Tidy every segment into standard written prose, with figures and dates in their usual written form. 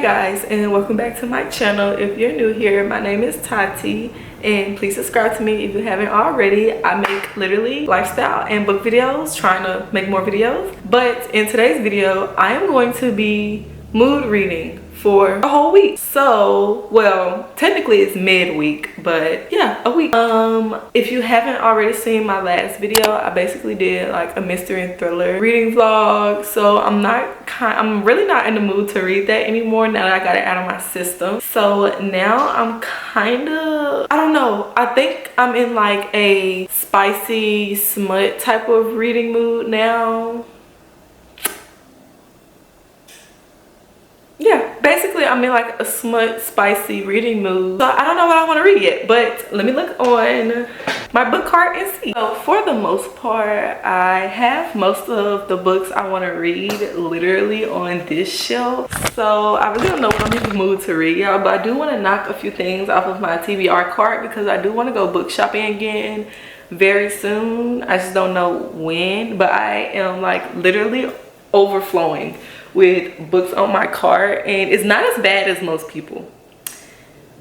guys, and welcome back to my channel. If you're new here, my name is Tati, and please subscribe to me if you haven't already. I make literally lifestyle and book videos, trying to make more videos. But in today's video, I am going to be mood reading for a whole week. So, well, technically it's midweek, but yeah, a week. If you haven't already seen my last video, I basically did like a mystery and thriller reading vlog. So I'm really not in the mood to read that anymore now that I got it out of my system. So now I'm kind of, I don't know, I think I'm in like a spicy smut type of reading mood now. Yeah, basically I'm in like a smut spicy reading mood. So I don't know what I want to read yet, but let me look on my book cart and see. So for the most part, I have most of the books I want to read literally on this shelf. So I really don't know what I'm in the mood to read, y'all, but I do want to knock a few things off of my TBR cart because I do want to go book shopping again very soon. I just don't know when, but I am like literally overflowing with books on my cart, and it's not as bad as most people,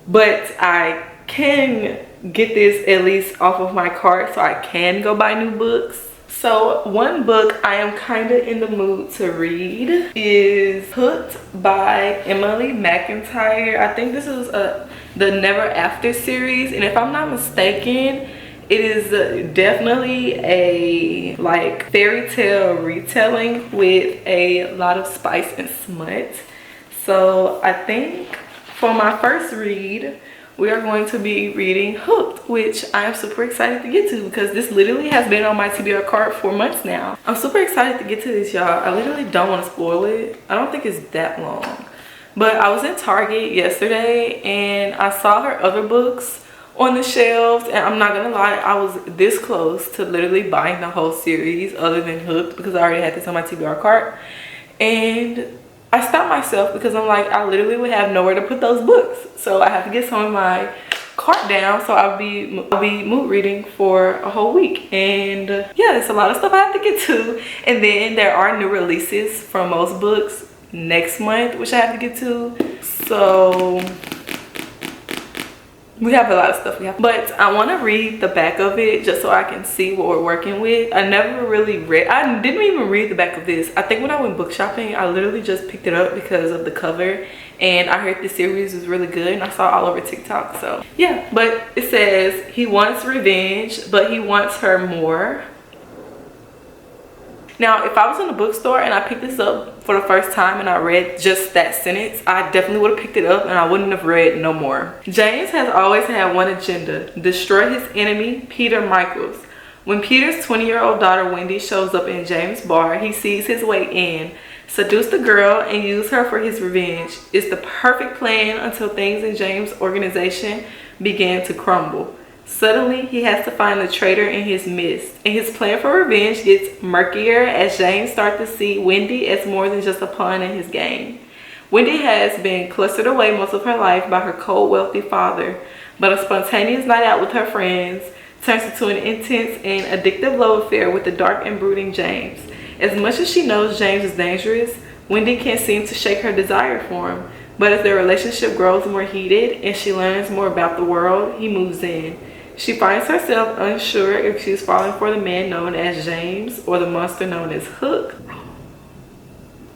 but I can get this at least off of my cart so I can go buy new books. So one book I am kind of in the mood to read is Hooked by Emily McIntyre. I think this is the Never After series, and if I'm not mistaken, it is definitely a like fairy tale retelling with a lot of spice and smut. So I think for my first read, we are going to be reading Hooked, which I am super excited to get to because this literally has been on my TBR cart for months now. I'm super excited to get to this, y'all. I literally don't want to spoil it. I don't think it's that long. But I was in Target yesterday and I saw her other books on the shelves, and I'm not gonna lie, I was this close to literally buying the whole series other than Hooked because I already had this on my TBR cart, and I stopped myself because I'm like, I literally would have nowhere to put those books, so I have to get some of my cart down. So I'll be mood reading for a whole week, and yeah, it's a lot of stuff I have to get to. And then there are new releases from most books next month which I have to get to, so we have a lot of stuff but I want to read the back of it just so I can see what we're working with. I didn't even read the back of this. I think when I went book shopping, I literally just picked it up because of the cover, and I heard this series was really good and I saw it all over TikTok. So yeah, but it says he wants revenge, but he wants her more. Now, if I was in the bookstore and I picked this up for the first time and I read just that sentence, I definitely would have picked it up and I wouldn't have read no more. James has always had one agenda: destroy his enemy, Peter Michaels. When Peter's 20-year-old daughter Wendy shows up in James' bar, he sees his way in, seduce the girl, and use her for his revenge. It's the perfect plan until things in James' organization begin to crumble. Suddenly, he has to find the traitor in his midst, and his plan for revenge gets murkier as James starts to see Wendy as more than just a pawn in his game. Wendy has been clustered away most of her life by her cold, wealthy father, but a spontaneous night out with her friends turns into an intense and addictive love affair with the dark and brooding James. As much as she knows James is dangerous, Wendy can't seem to shake her desire for him, but as their relationship grows more heated and she learns more about the world, he moves in. She finds herself unsure if she's falling for the man known as James or the monster known as Hook.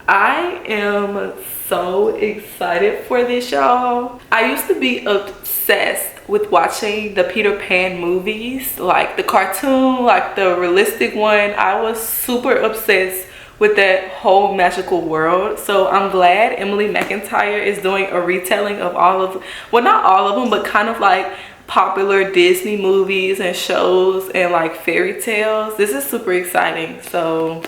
I am so excited for this, y'all. I used to be obsessed with watching the Peter Pan movies, like the cartoon, like the realistic one. I was super obsessed with that whole magical world. So I'm glad Emily McIntyre is doing a retelling of all of, well, not all of them, but kind of like popular Disney movies and shows and like fairy tales. This is super exciting. So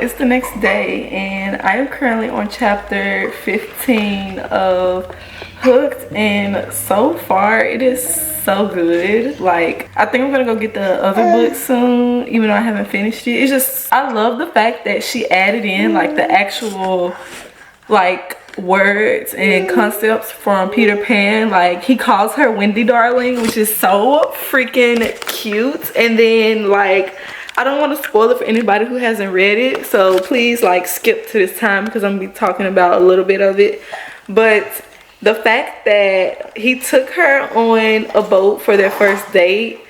it's the next day and I am currently on chapter 15 of Hooked, and so far it is so good. Like, I think I'm gonna go get the other book soon, even though I haven't finished it. It's just, I love the fact that she added in like the actual like words and concepts from Peter Pan. Like, he calls her Wendy darling, which is so freaking cute. And then like, I don't want to spoil it for anybody who hasn't read it, so please like skip to this time because I'm gonna be talking about a little bit of it. But the fact that he took her on a boat for their first date,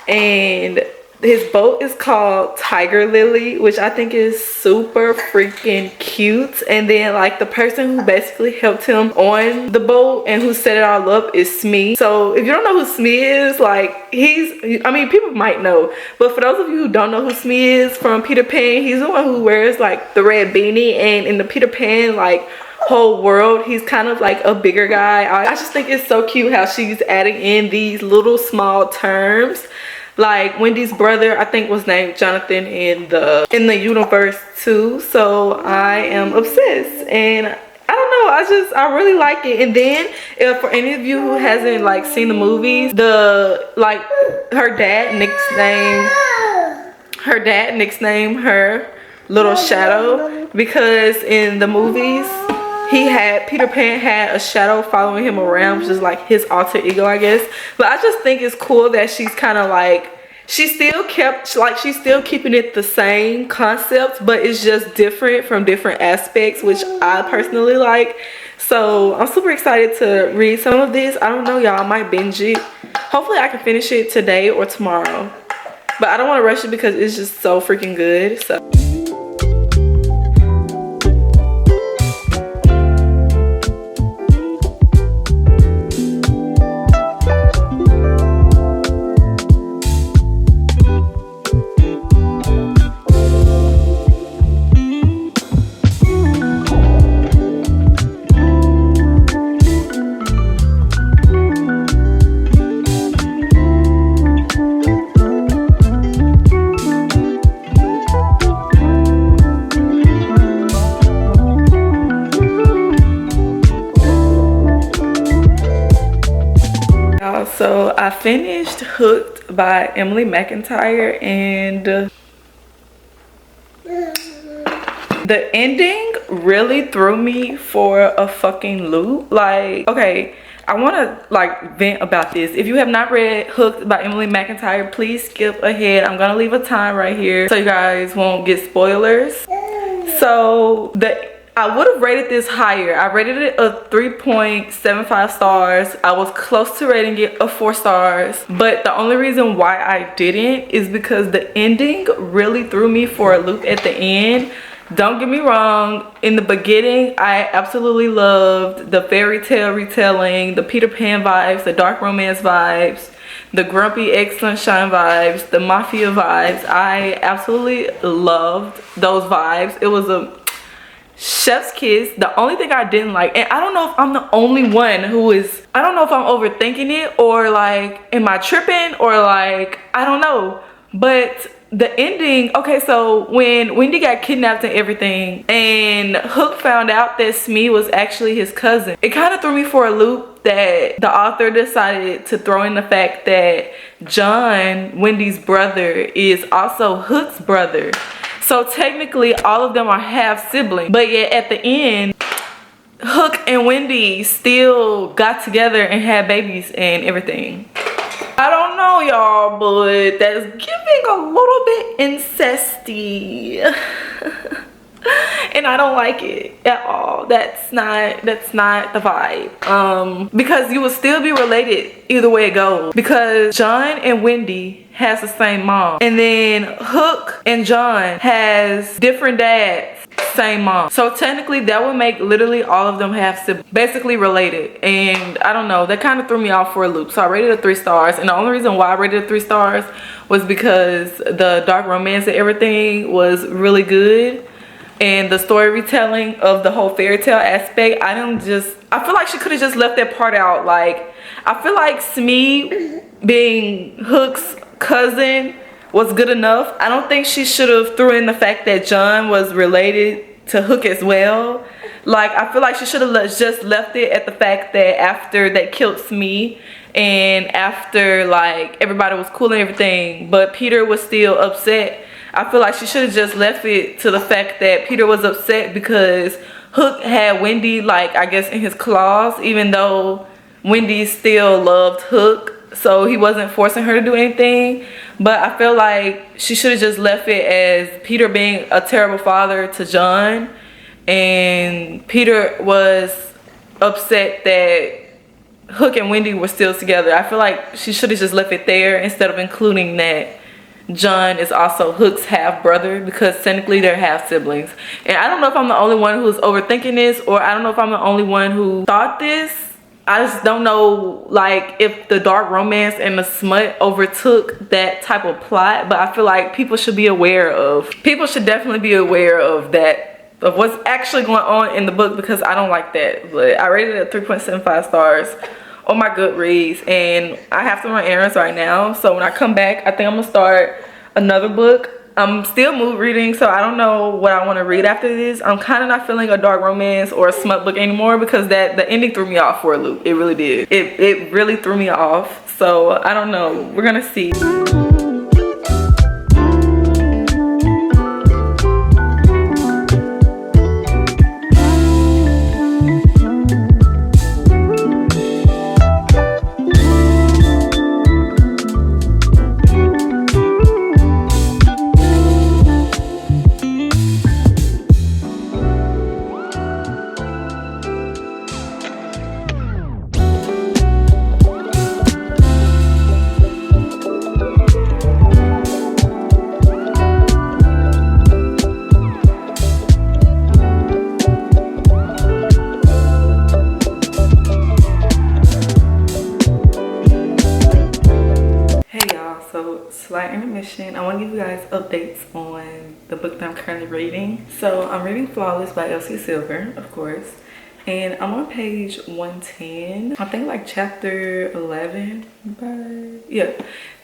and his boat is called Tiger Lily, which I think is super freaking cute. And then like the person who basically helped him on the boat and who set it all up is Smee. So if you don't know who Smee is, like, I mean, people might know, but for those of you who don't know who Smee is from Peter Pan, he's the one who wears like the red beanie, and in the Peter Pan like whole world, he's kind of like a bigger guy. I just think it's so cute how she's adding in these little small terms. Like Wendy's brother, I think, was named Jonathan in the universe too. So I am obsessed, and I don't know, I really like it. And then for any of you who hasn't like seen the movies, her dad nicknamed her Little Shadow, because in the movies Peter Pan had a shadow following him around, which is like his alter ego, I guess. But I just think it's cool that she's kind of like, she's still keeping it the same concept, but it's just different from different aspects, which I personally like. So I'm super excited to read some of this. I don't know, y'all, I might binge it. Hopefully I can finish it today or tomorrow, but I don't want to rush it because it's just so freaking good. So So I finished Hooked by Emily McIntyre, and the ending really threw me for a fucking loop. Like, okay, I want to like vent about this. If you have not read Hooked by Emily McIntyre, please skip ahead. I'm gonna leave a time right here so you guys won't get spoilers. So I would have rated this higher. I rated it a 3.75 stars. I was close to rating it a 4 stars. But the only reason why I didn't is because the ending really threw me for a loop at the end. Don't get me wrong. In the beginning, I absolutely loved the fairy tale retelling, the Peter Pan vibes, the dark romance vibes, the grumpy ex-sunshine vibes, the mafia vibes. I absolutely loved those vibes. It was a chef's kiss. The only thing I didn't like, and I don't know if I'm the only one who is, I don't know if I'm overthinking it or like, am I tripping or like, I don't know. But the ending, okay, so when Wendy got kidnapped and everything, and Hook found out that Smee was actually his cousin, it kind of threw me for a loop that the author decided to throw in the fact that John, Wendy's brother, is also Hook's brother. So technically all of them are half siblings, but yet at the end, Hook and Wendy still got together and had babies and everything. I don't know, y'all, but that's giving a little bit incesty. And I don't like it at all. That's not the vibe. Because you will still be related either way it goes. Because John and Wendy has the same mom, and then Hook and John has different dads, same mom. So technically that would make literally all of them have siblings, basically related. And I don't know, that kind of threw me off for a loop. So I rated it 3 stars, and the only reason why I rated it 3 stars was because the dark romance and everything was really good, and the story retelling of the whole fairy tale aspect, I feel like she could have just left that part out. Like, I feel like Smee being Hook's cousin was good enough. I don't think she should have threw in the fact that John was related to Hook as well. Like, I feel like she should have just left it at the fact that after they killed Smee and after like everybody was cool and everything, but Peter was still upset. I feel like she should have just left it to the fact that Peter was upset because Hook had Wendy, like, I guess in his claws, even though Wendy still loved Hook, so he wasn't forcing her to do anything. But I feel like she should have just left it as Peter being a terrible father to John, and Peter was upset that Hook and Wendy were still together. I feel like she should have just left it there instead of including that John is also Hook's half brother, because technically they're half siblings. And I don't know if I'm the only one who's overthinking this, or I don't know if I'm the only one who thought this. I just don't know, like, if the dark romance and the smut overtook that type of plot. But I feel like people should definitely be aware of that, of what's actually going on in the book, because I don't like that. But I rated it at 3.75 stars on my Goodreads, and I have to run errands right now, so when I come back I think I'm gonna start another book. I'm still mood reading, so I don't know what I want to read after this. I'm kind of not feeling a dark romance or a smut book anymore, because the ending threw me off for a loop. It really did. It really threw me off, so I don't know, we're gonna see. Slight intermission. I want to give you guys updates on the book that I'm currently reading. So I'm reading Flawless by Elsie Silver, of course, and I'm on page 110. I think like chapter 11.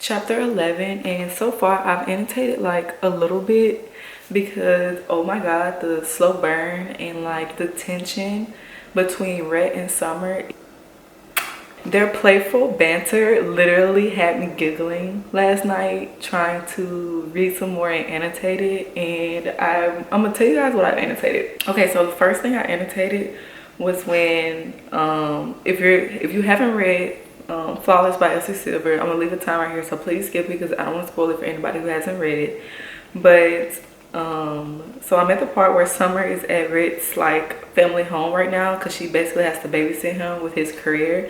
Chapter 11. And so far I've annotated like a little bit, because oh my god, the slow burn and like the tension between Rhett and Summer. Their playful banter literally had me giggling last night trying to read some more and annotate it, and I'm gonna tell you guys what I annotated. Okay, so the first thing I annotated was when if you haven't read Flawless by Elsie Silver, I'm gonna leave a time right here, so please skip it because I don't want to spoil it for anybody who hasn't read it. But so I'm at the part where Summer is at Rhett's like family home right now, because she basically has to babysit him with his career.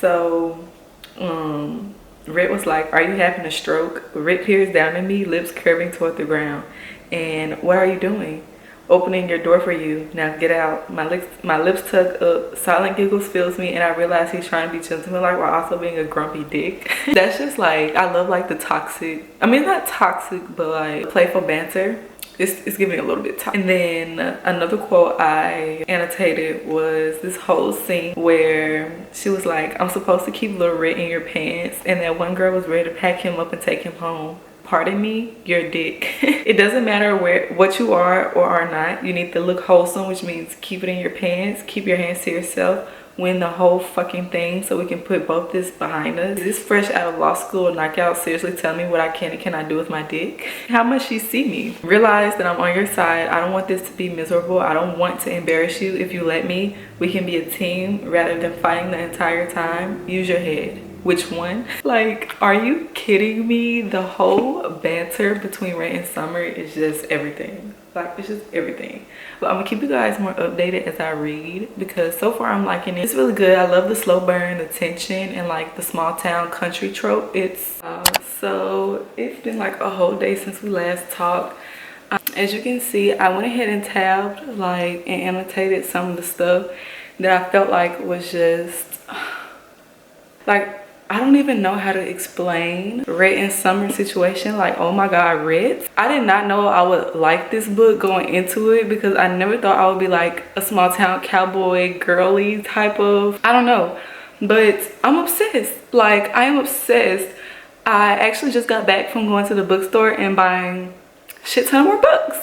So Rhett was like, "Are you having a stroke?" Rhett peers down at me, lips curving toward the ground. "And what are you doing?" "Opening your door for you. Now get out." My lips tug up. Silent giggles fills me, and I realize he's trying to be gentlemanlike while also being a grumpy dick. That's just like, I love like the toxic, I mean not toxic, but like playful banter. It's giving a little bit toxic. And then another quote I annotated was this whole scene where she was like, "I'm supposed to keep little Rhett in your pants," and that one girl was ready to pack him up and take him home. "Pardon me, you're a dick." It doesn't matter what you are or are not. You need to look wholesome, which means keep it in your pants, keep your hands to yourself, win the whole fucking thing so we can put both this behind us. This fresh out of law school knockout seriously tell me what I can and cannot do with my dick? How much she see me? Realize that I'm on your side. I don't want this to be miserable. I don't want to embarrass you. If you let me, we can be a team rather than fighting the entire time. Use your head. Which one? Like, are you kidding me? The whole banter between Ray and Summer is just everything. Like, it's just everything. But I'm gonna keep you guys more updated as I read, because so far I'm liking it. It's really good. I love the slow burn, the tension, and like the small town country trope. So it's been like a whole day since we last talked. As you can see, I went ahead and tabbed like and annotated some of the stuff that I felt like was just like, I don't even know how to explain Rhett and Summer's situation. Like, oh my god, Rhett. I did not know I would like this book going into it, because I never thought I would be like a small town cowboy girly type of, I don't know. But I'm obsessed. Like, I am obsessed. I actually just got back from going to the bookstore and buying shit ton more books.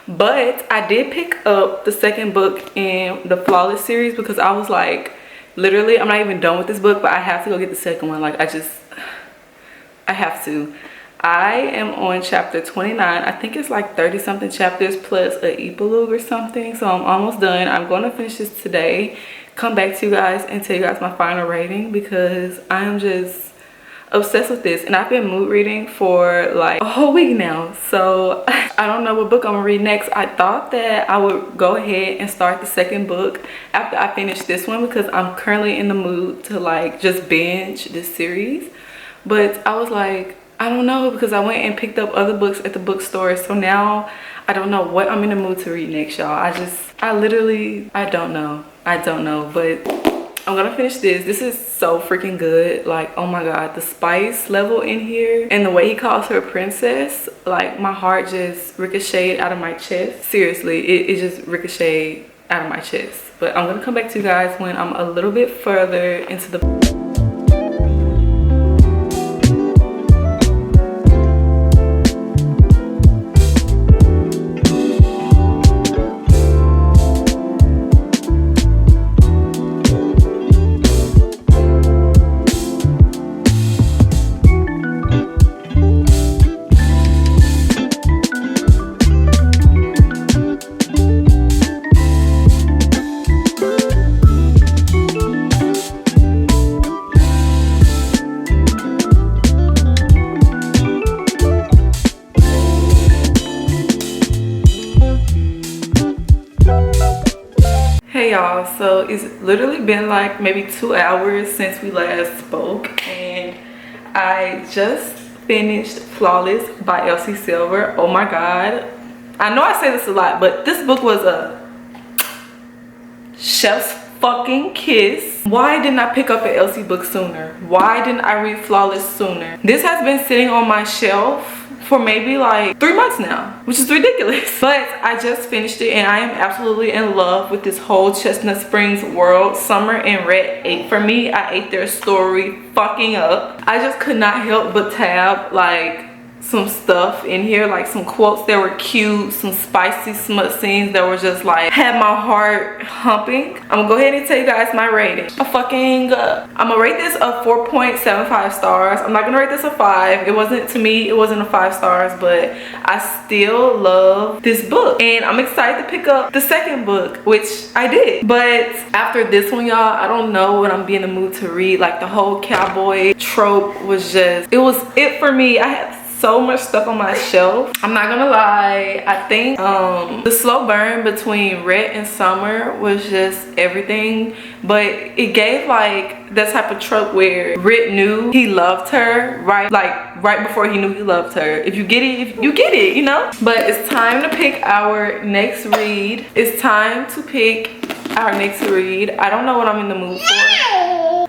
But I did pick up the second book in the Flawless series, because I was like, literally, I'm not even done with this book, but I have to go get the second one. Like, I have to. I am on chapter 29. I think it's like 30 something chapters plus an epilogue or something. So I'm almost done. I'm going to finish this today, come back to you guys and tell you guys my final rating, because I am just obsessed with this. And I've been mood reading for like a whole week now. So I don't know what book I'm gonna read next. I thought that I would go ahead and start the second book after I finish this one, because I'm currently in the mood to like just binge this series. But I was like, I don't know, because I went and picked up other books at the bookstore. So now I don't know what I'm in the mood to read next, y'all. I don't know. But I'm gonna finish this. This is so freaking good. Like, oh my God, the spice level in here and the way he calls her princess, like my heart just ricocheted out of my chest. Seriously, it just ricocheted out of my chest. But I'm gonna come back to you guys when I'm a little bit further into the y'all. So it's literally been like maybe 2 hours since we last spoke, and I just finished Flawless by Elsie Silver. Oh my God, I know I say this a lot, but this book was a chef's fucking kiss. Why didn't I pick up an Elsie book sooner? Why didn't I read Flawless sooner? This has been sitting on my shelf for maybe like 3 months now, which is ridiculous. But I just finished it and I am absolutely in love with this whole Chestnut Springs world. Summer and Rhett ate for me. I ate their story fucking up. I just could not help but tab like some stuff in here, like some quotes that were cute, some spicy smut scenes that were just like had my heart humping. I'm gonna go ahead and tell you guys my rating. I'm gonna rate this a 4.75 stars. I'm not gonna rate this a 5. It wasn't, to me, it wasn't a 5 stars, but I still love this book and I'm excited to pick up the second book, which I did. But after this one, y'all, I don't know what I'm being in the mood to read. Like the whole cowboy trope was just, it was it for me. I had so much stuff on my shelf. I'm not gonna lie, I think the slow burn between Rhett and Summer was just everything, but it gave like that type of trope where Rhett knew he loved her right before he knew he loved her. If you get it, you get it, you know. But it's time to pick our next read. It's time to pick our next read. I don't know what I'm in the mood for.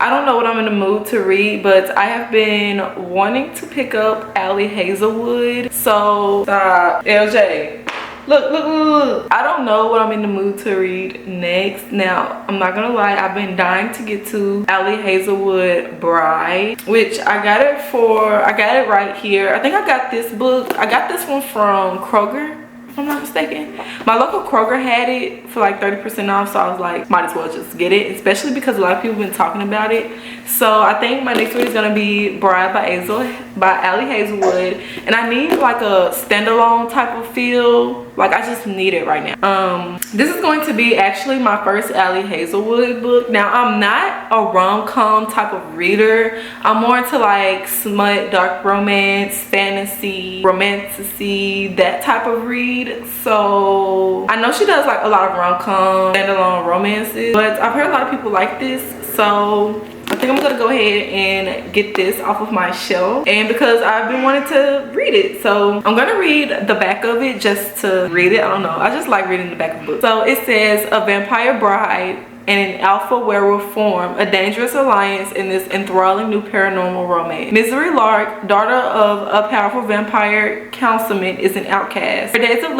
I don't know what I'm in the mood to read, but I have been wanting to pick up Allie Hazelwood. So stop, LJ. Look. I don't know what I'm in the mood to read next. Now, I'm not gonna lie, I've been dying to get to Allie Hazelwood Bride, which I got it right here. I think I got this book. I got this one from Kroger, if I'm not mistaken. My local Kroger had it for like 30% off, so I was like, might as well just get it, especially because a lot of people have been talking about it. So I think my next read is gonna be Bride by Allie Hazelwood, and I need like a standalone type of feel. Like, I just need it right now. This is going to be actually my first Allie Hazelwood book. Now, I'm not a rom-com type of reader. I'm more into like smut, dark romance, fantasy, romanticy, that type of read. So I know she does like a lot of rom-com, standalone romances, but I've heard a lot of people like this. So I think I'm gonna go ahead and get this off of my shelf, and because I've been wanting to read it, so I'm gonna read the back of it just to read it. I don't know, I just like reading the back of the book. So it says, a vampire bride and an alpha werewolf form a dangerous alliance in this enthralling new paranormal romance. Misery Lark, daughter of a powerful vampire councilman, is an outcast. Her days of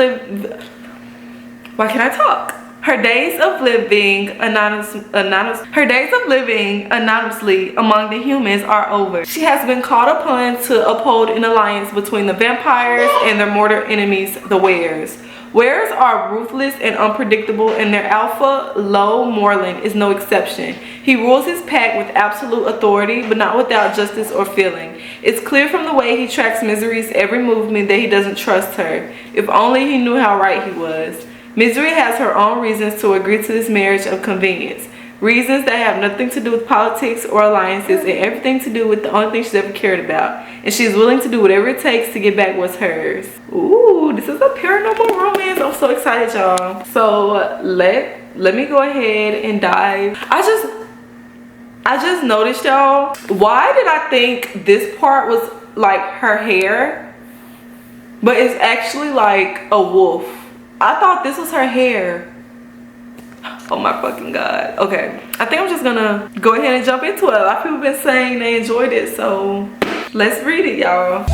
Her days of living anonymously among the humans are over. She has been called upon to uphold an alliance between the vampires and their mortal enemies, the Wares. Wares are ruthless and unpredictable, and their alpha, Lo Moreland, is no exception. He rules his pack with absolute authority, but not without justice or feeling. It's clear from the way he tracks Misery's every movement that he doesn't trust her. If only he knew how right he was. Misery has her own reasons to agree to this marriage of convenience. Reasons that have nothing to do with politics or alliances and everything to do with the only thing she's ever cared about. And she's willing to do whatever it takes to get back what's hers. Ooh, this is a paranormal romance. I'm so excited, y'all. So let me go ahead and dive. I just noticed, y'all. Why did I think this part was like her hair? But it's actually like a wolf. I thought this was her hair. Oh my fucking god. Okay, I think I'm just gonna go ahead and jump into it. A lot of people have been saying they enjoyed it, so let's read it, y'all.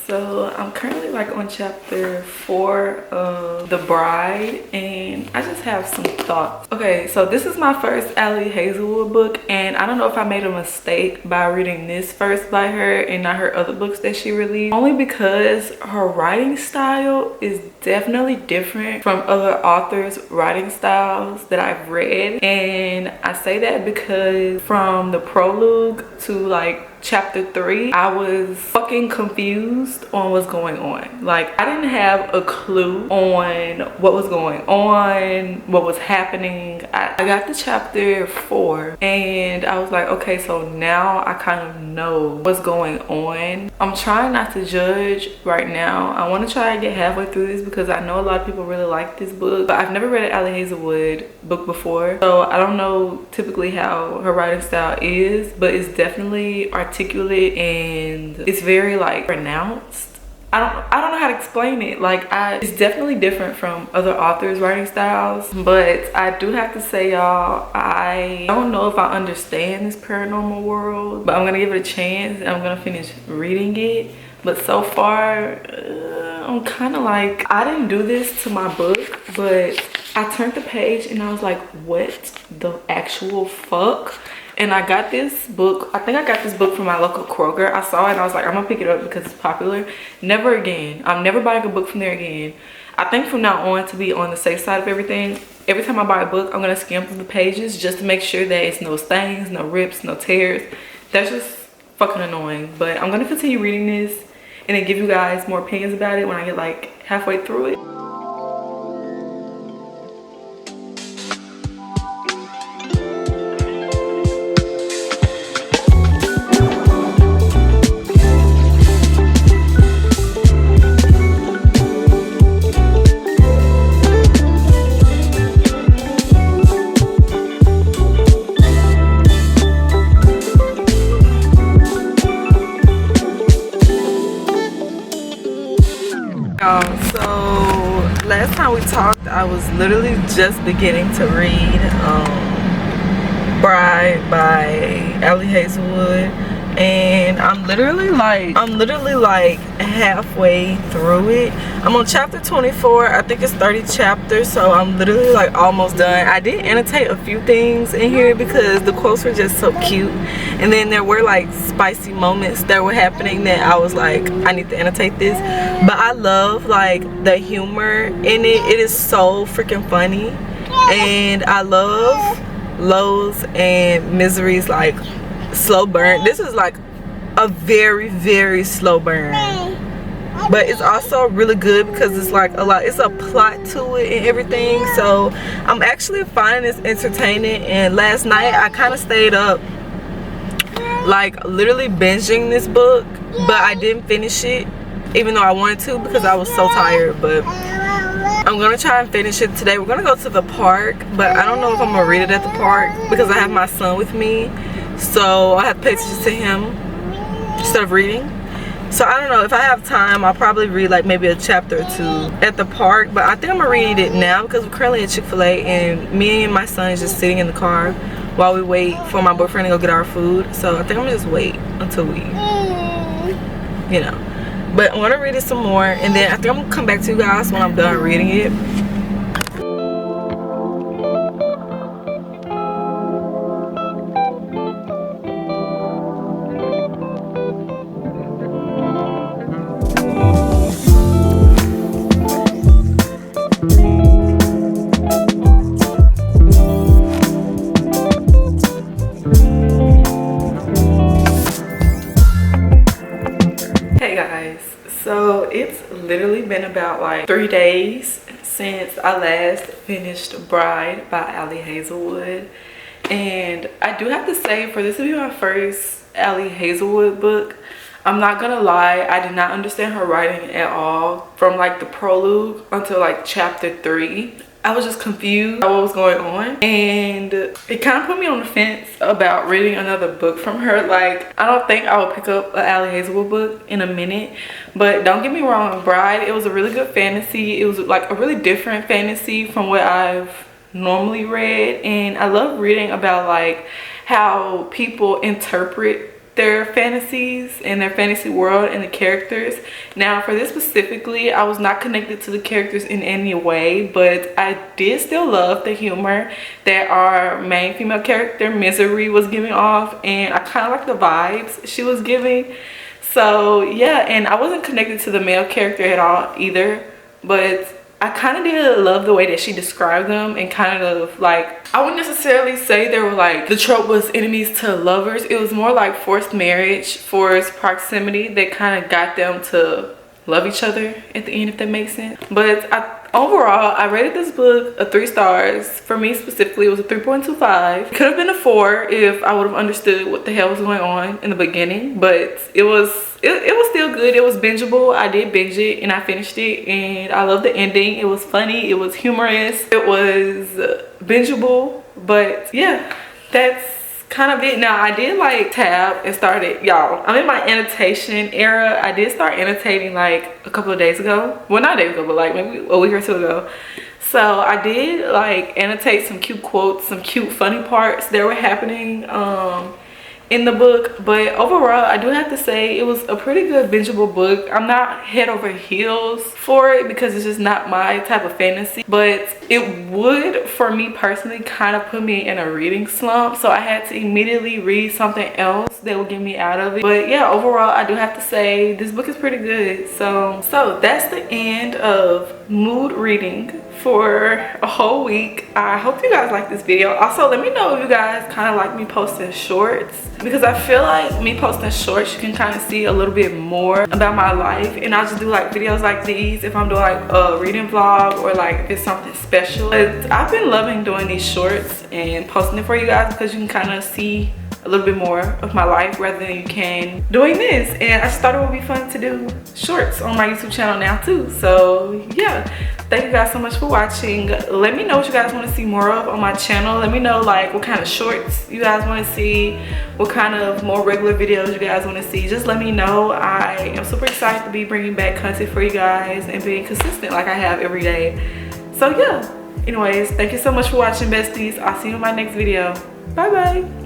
So I'm currently like on chapter 4 of The Bride, and I just have some thoughts. Okay, so this is my first Allie Hazelwood book, and I don't know if I made a mistake by reading this first by her and not her other books that she released, only because her writing style is definitely different from other authors' writing styles that I've read. And I say that because from the prologue to like chapter 3, I was fucking confused on what's going on. Like, I didn't have a clue on what was going on, what was happening. I got to chapter 4 and I was like, okay, so now I kind of know what's going on. I'm trying not to judge right now. I want to try and get halfway through this because I know a lot of people really like this book, but I've never read an Allie Hazelwood book before, so I don't know typically how her writing style is, but it's definitely articulate and it's very like pronounced. I don't know how to explain it. Like, it's definitely different from other authors' writing styles, but I do have to say, y'all, I don't know if I understand this paranormal world, but I'm gonna give it a chance and I'm gonna finish reading it. But so far, I'm kind of like, I didn't do this to my book, but I turned the page and I was like, what the actual fuck? And I got this book, I think I got this book from my local Kroger. I saw it and I was like, I'm gonna pick it up because it's popular. Never again. I'm never buying a book from there again. I think from now on, to be on the safe side of everything, every time I buy a book, I'm gonna skim through the pages just to make sure that it's no stains, no rips, no tears. That's just fucking annoying. But I'm gonna continue reading this and then give you guys more opinions about it when I get like halfway through it. So last time we talked, I was literally just beginning to read Bride by Allie Hazelwood, and I'm literally like halfway through it. I'm on chapter 24. I think it's 30 chapters, so I'm literally like almost done. I did annotate a few things in here because the quotes were just so cute, and then there were like spicy moments that were happening that I was like, I need to annotate this. But I love like the humor in it. It is so freaking funny, and I love Lo's and Misery's like slow burn. This is like a very, very slow burn, but it's also really good because it's like it's a plot to it and everything. So I'm actually finding this entertaining, and last night I kind of stayed up like literally binging this book, but I didn't finish it even though I wanted to because I was so tired. But I'm gonna try and finish it today. We're gonna go to the park, but I don't know if I'm gonna read it at the park because I have my son with me, so I have to pay attention to him instead of reading. So I don't know, if I have time, I'll probably read like maybe a chapter or two at the park. But I think I'm gonna read it now because we're currently at Chick-fil-A and me and my son is just sitting in the car while we wait for my boyfriend to go get our food. So I think I'm gonna just wait until we, you know. But I wanna read it some more and then I think I'm gonna come back to you guys when I'm done reading it. Hey guys, so it's literally been about like 3 days since I last finished Bride by Ali Hazelwood, and I do have to say, for this to be my first Ali Hazelwood book, I'm not gonna lie, I did not understand her writing at all from like the prologue until like chapter 3. I was just confused about what was going on, and it kind of put me on the fence about reading another book from her. Like, I don't think I will pick up an Ali Hazelwood book in a minute, but don't get me wrong, Bride, it was a really good fantasy. It was like a really different fantasy from what I've normally read, and I love reading about like how people interpret their fantasies and their fantasy world and the characters. Now for this specifically, I was not connected to the characters in any way, but I did still love the humor that our main female character Misery was giving off, and I kind of like the vibes she was giving. So yeah, and I wasn't connected to the male character at all either, but I kind of did love the way that she described them, and kind of like, I wouldn't necessarily say they were like, the trope was enemies to lovers. It was more like forced marriage, forced proximity that kind of got them to love each other at the end, if that makes sense. But overall, I rated this book a 3 stars. For me specifically, it was a 3.25. It could have been a 4 if I would have understood what the hell was going on in the beginning, but it was still good. It was bingeable. I did binge it and I finished it, and I love the ending. It was funny, it was humorous, it was bingeable. But yeah, that's kind of it. Now I did like tab and started, y'all, I'm in my annotation era. I did start annotating like a couple of days ago. Well, not days ago, but like maybe a week or 2 ago. So I did like annotate some cute quotes, some cute funny parts that were happening in the book. But overall, I do have to say it was a pretty good bingeable book. I'm not head over heels for it because it's just not my type of fantasy, but it would, for me personally, kind of put me in a reading slump, so I had to immediately read something else that would get me out of it. But yeah, overall, I do have to say this book is pretty good. So that's the end of mood reading for a whole week. I hope you guys like this video. Also, let me know if you guys kind of like me posting shorts, because I feel like me posting shorts, you can kind of see a little bit more about my life, and I'll just do like videos like these if I'm doing like a reading vlog, or like if it's something special. But I've been loving doing these shorts and posting it for you guys because you can kind of see a little bit more of my life rather than you can doing this. And I just thought it would be fun to do shorts on my YouTube channel now too. So yeah, thank you guys so much for watching. Let me know what you guys want to see more of on my channel. Let me know like what kind of shorts you guys want to see, what kind of more regular videos you guys want to see. Just let me know. I am super excited to be bringing back content for you guys and being consistent like I have every day. So yeah, anyways, thank you so much for watching, besties. I'll see you in my next video. Bye bye.